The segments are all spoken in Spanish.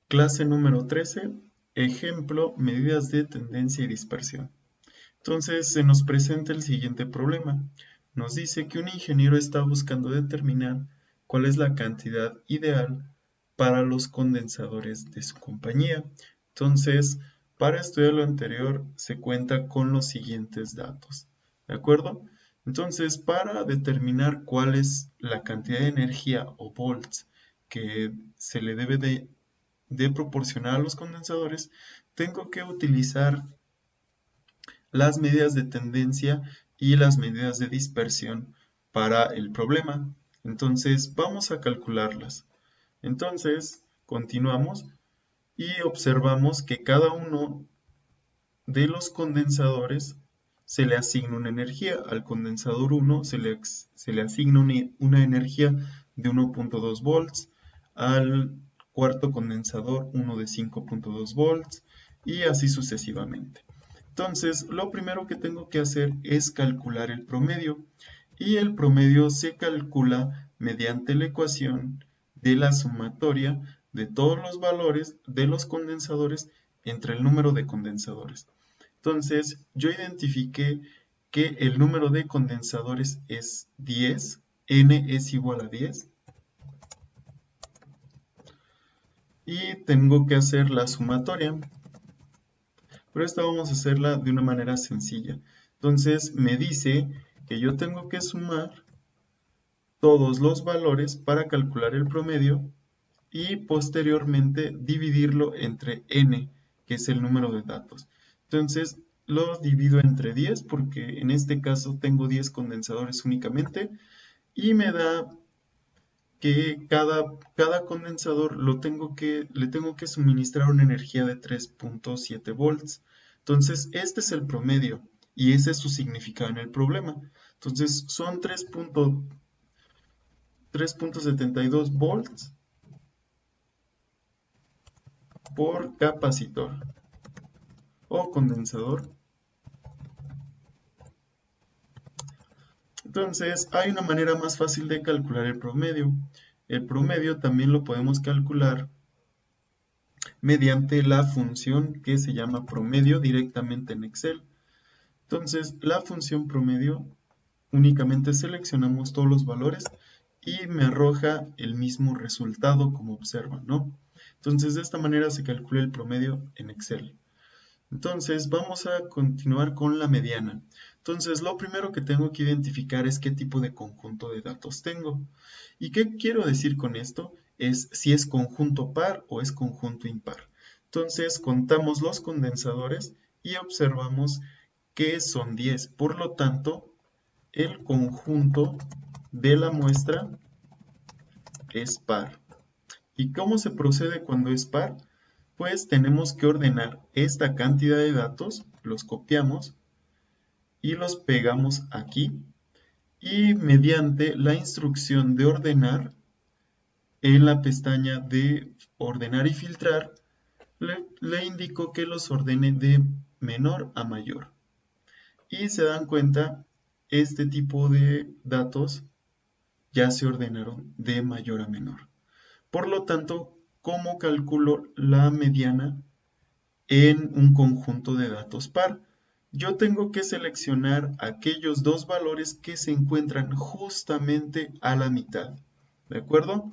Clase número 13, ejemplo, medidas de tendencia y dispersión. Entonces se nos presenta el siguiente problema. Nos dice que un ingeniero está buscando determinar cuál es la cantidad ideal para los condensadores de su compañía. Entonces, para estudiar lo anterior se cuenta con los siguientes datos. ¿De acuerdo? Entonces, para determinar cuál es la cantidad de energía o volts que se le debe de proporcionar a los condensadores, tengo que utilizar las medidas de tendencia y las medidas de dispersión para el problema. Entonces vamos a calcularlas. Entonces continuamos y observamos que cada uno de los condensadores se le asigna una energía. Al condensador 1 se le asigna una energía de 1.2 volts, al cuarto condensador uno de 5.2 volts y así sucesivamente. Entonces, lo primero que tengo que hacer es calcular el promedio y el promedio se calcula mediante la ecuación de la sumatoria de todos los valores de los condensadores entre el número de condensadores. Entonces, yo identifiqué que el número de condensadores es 10, n es igual a 10, y tengo que hacer la sumatoria, pero esta vamos a hacerla de una manera sencilla. Entonces, me dice que yo tengo que sumar todos los valores para calcular el promedio y posteriormente dividirlo entre n, que es el número de datos. Entonces lo divido entre 10 porque en este caso tengo 10 condensadores únicamente y me da que cada condensador le tengo que suministrar una energía de 3.7 volts. Entonces este es el promedio y ese es su significado en el problema. Entonces son 3.72 volts por capacitor o condensador. Entonces, hay una manera más fácil de calcular el promedio. El promedio también lo podemos calcular mediante la función que se llama promedio directamente en Excel. Entonces, la función promedio únicamente seleccionamos todos los valores y me arroja el mismo resultado como observan, ¿no? Entonces, de esta manera se calcula el promedio en Excel. Entonces vamos a continuar con la mediana. Entonces lo primero que tengo que identificar es qué tipo de conjunto de datos tengo. ¿Y qué quiero decir con esto? Es si es conjunto par o es conjunto impar. Entonces contamos los condensadores y observamos que son 10. Por lo tanto, el conjunto de la muestra es par. ¿Y cómo se procede cuando es par? Pues tenemos que ordenar esta cantidad de datos, los copiamos y los pegamos aquí y mediante la instrucción de ordenar en la pestaña de ordenar y filtrar le indico que los ordene de menor a mayor y se dan cuenta este tipo de datos ya se ordenaron de mayor a menor. Por lo tanto, ¿cómo calculo la mediana en un conjunto de datos par? Yo tengo que seleccionar aquellos dos valores que se encuentran justamente a la mitad. ¿De acuerdo?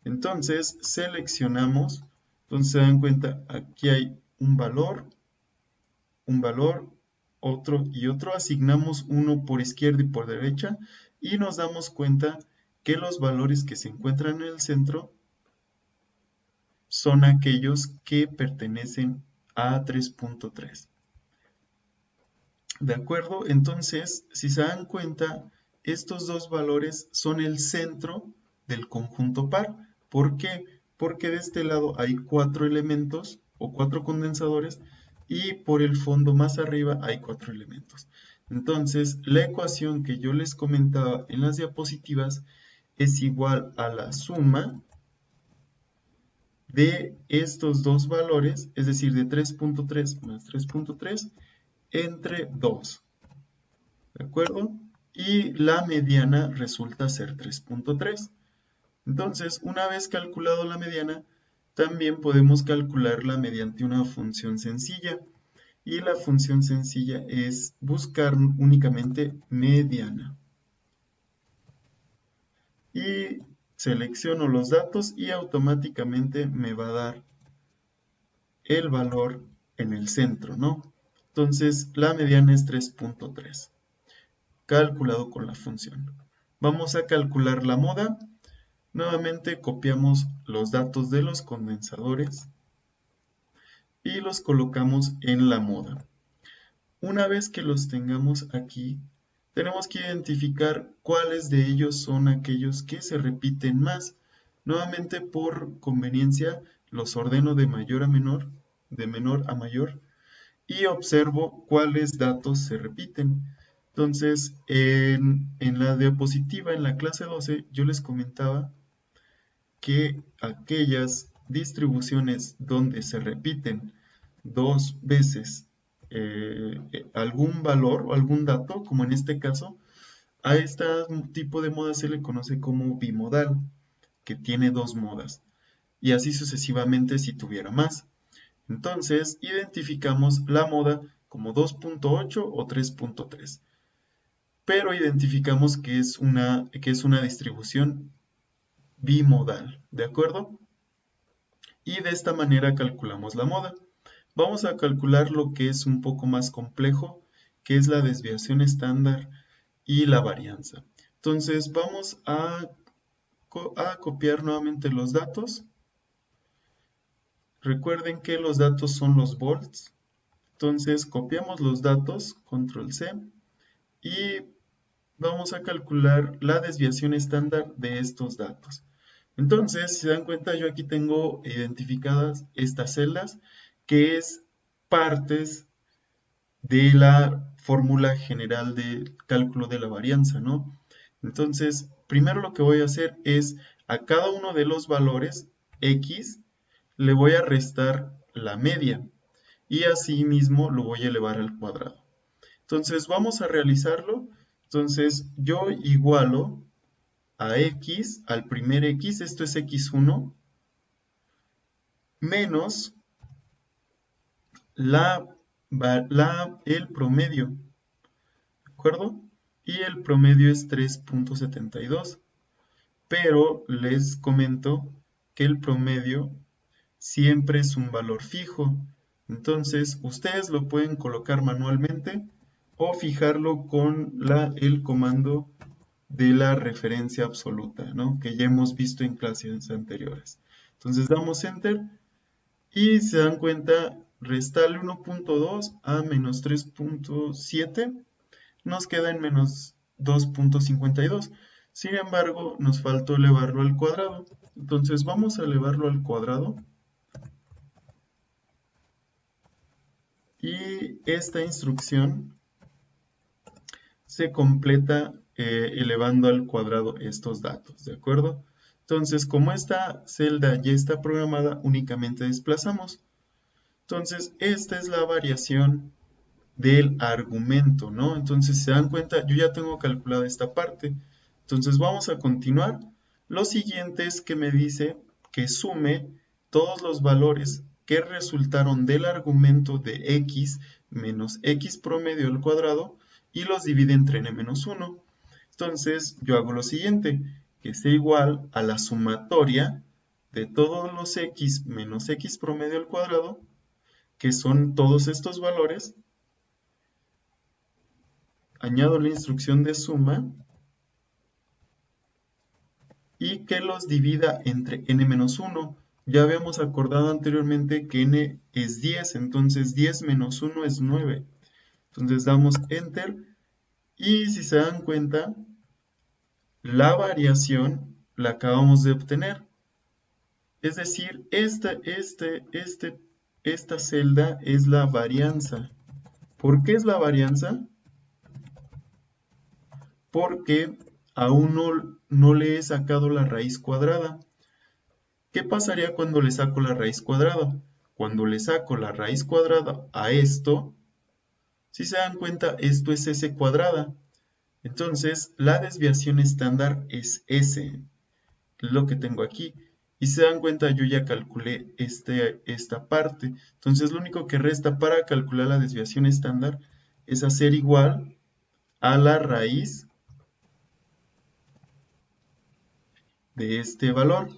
Entonces seleccionamos, entonces se dan cuenta, aquí hay un valor, otro y otro. Asignamos uno por izquierda y por derecha y nos damos cuenta que los valores que se encuentran en el centro son aquellos que pertenecen a 3.3. ¿De acuerdo? Entonces, si se dan cuenta, estos dos valores son el centro del conjunto par. ¿Por qué? Porque de este lado hay 4 elementos o 4 condensadores y por el fondo más arriba hay 4 elementos. Entonces, la ecuación que yo les comentaba en las diapositivas es igual a la suma de estos dos valores, es decir, de 3.3 más 3.3 entre 2. ¿De acuerdo? Y la mediana resulta ser 3.3. Entonces, una vez calculado la mediana, también podemos calcularla mediante una función sencilla. Y la función sencilla es buscar únicamente mediana. Y selecciono los datos y automáticamente me va a dar el valor en el centro, ¿no? Entonces la mediana es 3.3, calculado con la función. Vamos a calcular la moda. Nuevamente copiamos los datos de los condensadores y los colocamos en la moda. Una vez que los tengamos aquí, tenemos que identificar cuáles de ellos son aquellos que se repiten más. Nuevamente, por conveniencia, los ordeno de mayor a menor, de menor a mayor, y observo cuáles datos se repiten. Entonces, en la diapositiva, en la clase 12, yo les comentaba que aquellas distribuciones donde se repiten dos veces algún valor o algún dato, como en este caso, a este tipo de moda se le conoce como bimodal, que tiene dos modas, y así sucesivamente si tuviera más. Entonces, identificamos la moda como 2.8 o 3.3, pero identificamos que es una distribución bimodal, ¿de acuerdo? Y de esta manera calculamos la moda. Vamos a calcular lo que es un poco más complejo, que es la desviación estándar y la varianza. Entonces vamos a copiar nuevamente los datos. Recuerden que los datos son los volts. Entonces copiamos los datos, control C, y vamos a calcular la desviación estándar de estos datos. Entonces, si se dan cuenta, yo aquí tengo identificadas estas celdas, que es partes de la fórmula general de cálculo de la varianza, ¿no? Entonces, primero lo que voy a hacer es a cada uno de los valores X le voy a restar la media y asimismo lo voy a elevar al cuadrado. Entonces, vamos a realizarlo. Entonces, yo igualo a X, al primer X, esto es X1, menos el promedio, ¿de acuerdo? Y el promedio es 3.72, pero les comento que el promedio siempre es un valor fijo, entonces ustedes lo pueden colocar manualmente o fijarlo con el comando de la referencia absoluta, ¿no? Que ya hemos visto en clases anteriores. Entonces damos Enter y se dan cuenta, restarle 1.2 a menos 3.7 nos queda en menos 2.52. Sin embargo, nos faltó elevarlo al cuadrado. Entonces vamos a elevarlo al cuadrado. Y esta instrucción se completa elevando al cuadrado estos datos, ¿de acuerdo? Entonces, como esta celda ya está programada, únicamente desplazamos. Entonces, esta es la variación del argumento, ¿no? Entonces, si se dan cuenta, yo ya tengo calculada esta parte. Entonces, vamos a continuar. Lo siguiente es que me dice que sume todos los valores que resultaron del argumento de x menos x promedio al cuadrado y los divide entre n-1. Entonces, yo hago lo siguiente, que sea igual a la sumatoria de todos los x menos x promedio al cuadrado, que son todos estos valores. Añado la instrucción de suma y que los divida entre n-1. Ya habíamos acordado anteriormente que n es 10, entonces 10 menos 1 es 9. Entonces damos Enter y si se dan cuenta, la variación la acabamos de obtener. Es decir, esta celda es la varianza. ¿Por qué es la varianza? Porque aún no le he sacado la raíz cuadrada. ¿Qué pasaría cuando le saco la raíz cuadrada? Cuando le saco la raíz cuadrada a esto, si se dan cuenta, esto es s cuadrada. Entonces, la desviación estándar es s, lo que tengo aquí. Y si se dan cuenta, yo ya calculé esta parte. Entonces, lo único que resta para calcular la desviación estándar es hacer igual a la raíz de este valor.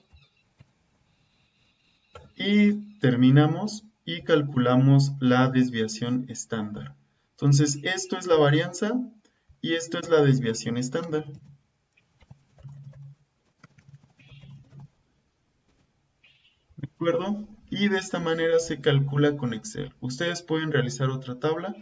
Y terminamos y calculamos la desviación estándar. Entonces, esto es la varianza y esto es la desviación estándar. ¿De acuerdo? Y de esta manera se calcula con Excel. Ustedes pueden realizar otra tabla